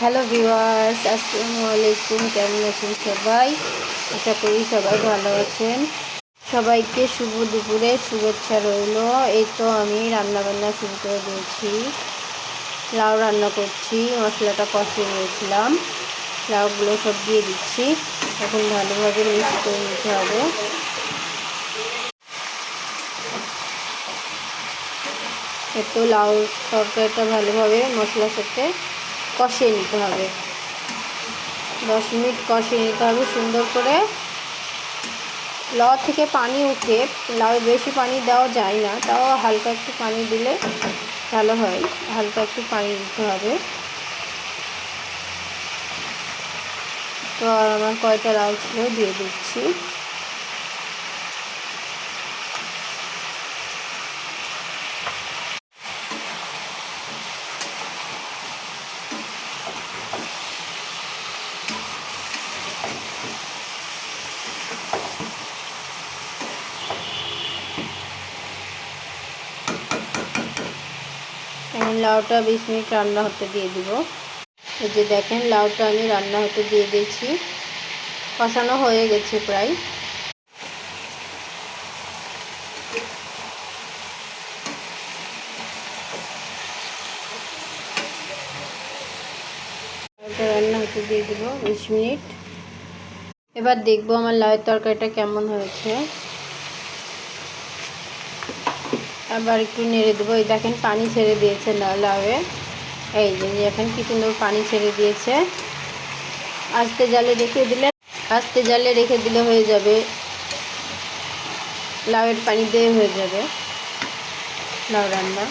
Hello viewers, আসসালামু আলাইকুম। কেমন আছেন সবাই? আশা করি সবাই ভালো আছেন। সবাইকে শুভ দুপুরের শুভেচ্ছা রইল। এই তো আমি রান্নাবান্না শুরু করে দিয়েছি। লাউ রান্না করছি, মশলাটা কষিয়ে নিয়েছিলাম। লাউগুলো সব দিয়ে দিচ্ছি। এখন ভালোভাবে মিক্স করে নিতে হবে। একটু লাউ তরকারিটা ভালোভাবে মশলার সাথে কষিয়ে নিতে হবে। 10 মিনিট কষিয়ে নিতে হবে সুন্দর করে। লাউ থেকে পানি উঠে, লাউ বেশি পানি দেওয়া যায় না, তাও হালকা একটু পানি দিলে ভালো হয়। হালকা একটু পানি দিতে হবে। তো আর আমার কয়টা লাউ ছিল দিয়ে দিচ্ছি। এখন লাউটা 20 মিনিট রান্না হতে দিয়ে দিব। এই যে দেখেন, লাউটা আমি রান্না হতে দিয়ে দিয়েছি। কষানো হয়ে গেছে প্রায়। লাউটা রান্না হতে দিয়ে দিব 20 মিনিট। এবার দেখবো আমার লাউয়ের তরকারিটা কেমন হয়েছে। আবার একটু নেড়ে দেবো। এই দেখেন পানি ছেড়ে দিয়েছে লাউয়ে। এই যে এখন কি সুন্দর পানি ছেড়ে দিয়েছে। আস্তে জালে রেখে দিলে হয়ে যাবে। লাউয়ের পানি দিয়ে হয়ে যাবে লাউ রান্না।